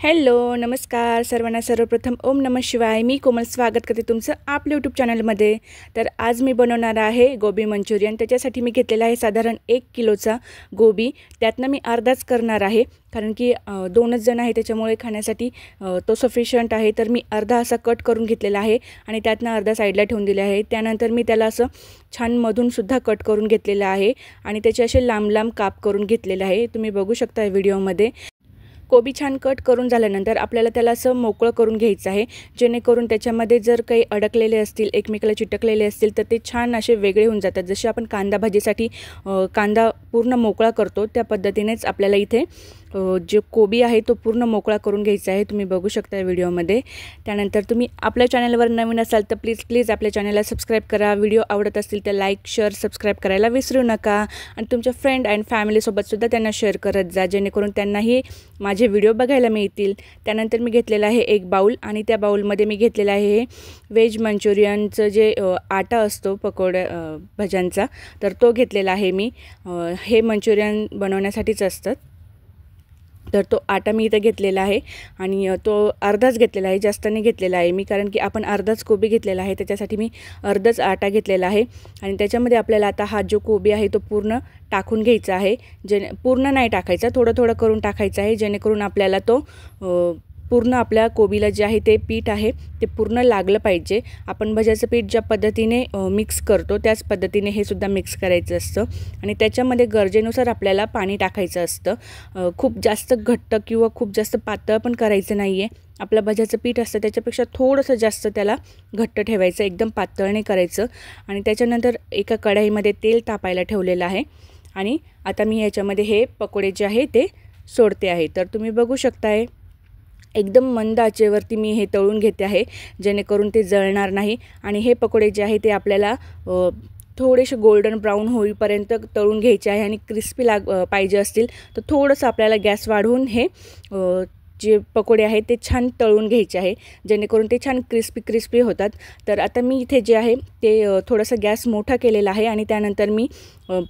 Hello नमस्कार सर्वांना। सर्वप्रथम ओम नमः शिवाय। मी कोमल स्वागत करते तुमचं आपल्या यूट्यूब चॅनलमध्ये। तर आज मी बनवणार आहे गोबी मंचुरियन। त्याच्यासाठी मी घेतलेला आहे साधारण 1 किलोचा गोबी। त्यातनं मी अर्धाच करणार आहे कारण की 2च जण आहे त्याच्यामुळे खाण्यासाठी तो सफिशियंट आहे। तर मी अर्धा असा कट करून घेतलेला आहे आणि त्यातनं अर्धा साईडला ठेवून दिले आहे। त्यानंतर मी त्याला असं छान मधून सुद्धा कट करून घेतलेला आहे आणि त्याचे असे लांब लांब काप करून घेतलेले आहे। तुम्ही बघू शकता व्हिडिओमध्ये। कोबी छान कट करून झाल्यानंतर आपल्याला त्याला असं मोकळं करून घ्यायचं आहे, जेणेकरून त्याच्यामध्ये जर काही अडकलेले असतील, एकमेकाला चिटकलेले असतील तर ते छान असे वेगळे होऊन जातात। जसे आपण कांदा भाजीसाठी कांदा पूर्ण मोकळा करतो त्या पद्धतीनेच आपल्याला इथे जो कोबी आहे तो पूर्ण मोकळा करून घ्यायचा आहे। तुम्ही बघू शकता व्हिडिओमध्ये। त्यानंतर तुम्ही आपल्या चॅनलवर नवीन असाल तर प्लीज आपल्या चॅनलला सबस्क्राईब करा। व्हिडिओ आवडत असतील तर लाईक शेअर सबस्क्राईब करायला विसरू नका आणि तुमच्या फ्रेंड अँड फॅमिलीसोबत सुद्धा त्यांना शेअर करत जा, जेणेकरून त्यांनाही माझे व्हिडिओ बघायला मिळतील। त्यानंतर मी घेतलेला आहे एक बाउल आणि त्या बाउलमध्ये मी घेतलेला आहे व्हेज मंचुरियनचं जे आटा असतो पकोड्या भज्यांचा, तर तो घेतलेला आहे मी। हे मंचुरियन बनवण्यासाठीच असतात। तर तो आटा मी इथे घेतलेला आहे आणि तो अर्धाच घेतलेला आहे, जास्त नाही घेतलेला आहे मी, कारण की आपण अर्धाच कोबी घेतलेला आहे त्याच्यासाठी मी अर्धाच आटा घेतलेला आहे। आणि त्याच्यामध्ये आपल्याला आता हा जो कोबी आहे तो पूर्ण टाकून घ्यायचा आहे। पूर्ण नाही टाकायचा, थोडं थोडं करून टाकायचं आहे, जेणेकरून आपल्याला तो पूर्ण आपल्या कोबीला जे आहे ते पीठ आहे ते पूर्ण लागलं पाहिजे। आपण भज्याचं पीठ ज्या पद्धतीने मिक्स करतो त्याच पद्धतीने हे सुद्धा मिक्स करायचं असतं आणि त्याच्यामध्ये गरजेनुसार आपल्याला पाणी टाकायचं असतं। खूप जास्त घट्ट किंवा खूप जास्त पातळ पण करायचं नाही आहे। आपलं भज्याचं पीठ असतं त्याच्यापेक्षा थोडंसं जास्त त्याला घट्ट ठेवायचं, एकदम पातळ नाही करायचं। आणि त्याच्यानंतर एका कढईमध्ये तेल तापायला ठेवलेलं आहे आणि आता मी याच्यामध्ये हे पकोडे जे आहे ते सोडते आहे। तर तुम्ही बघू शकताय एकदम मंद आचेवरती मी हे तळून घेते आहे, जेणेकरून ते जळणार नाही। आणि हे पकोडे जे आहे ते आपल्याला थोडेसे गोल्डन ब्राऊन होईपर्यंत तळून घ्यायचे आहे आणि क्रिस्पी पाहिजे असतील तर थोडंसं आपल्याला गॅस वाढवून हे जे पकोडे आहेत ते छान तळून घ्यायचे आहे, जेणेकरून ते छान क्रिस्पी होतात। तर आता मी इथे जे आहे ते थोडंसं गॅस मोठा केलेला आहे आणि त्यानंतर मी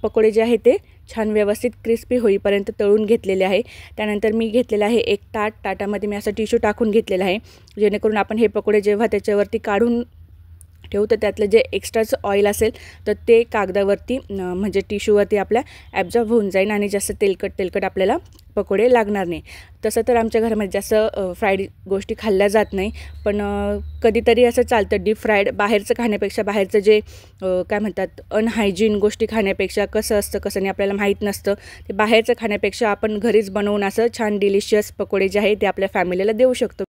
पकोडे जे आहे ते छान व्यवस्थित क्रिस्पी होईपर्यंत तळून घेतलेले आहे। त्यानंतर मी घेतलेला आहे एक ताटामध्ये मी असं टिश्यू टाकून घेतलेला आहे, जेणेकरून आपण हे पकोडे जेव्हा त्याच्यावरती काढून ठेवू तर त्यातलं जे एक्स्ट्राचं ऑइल असेल तर ते कागदावरती म्हणजे टिश्यूवरती आपल्या ॲब्झॉर्ब होऊन जाईल आणि जास्त तेलकट आपल्याला पकोडे लागणार नाही। तसं तर आमच्या घरामध्ये जास्त फ्राईड गोष्टी खाल्ल्या जात नाही, पण कधीतरी असं चालतं डीप फ्राईड बाहेरचं खाण्यापेक्षा। बाहेरचं जे काय म्हणतात अनहायजीन गोष्टी खाण्यापेक्षा कसं असतं कसं नाही आपल्याला माहीत नसतं, ते बाहेरचं खाण्यापेक्षा आपण घरीच बनवून असं छान डिलिशियस पकोडे जे आहे ते आपल्या फॅमिलीला देऊ शकतो।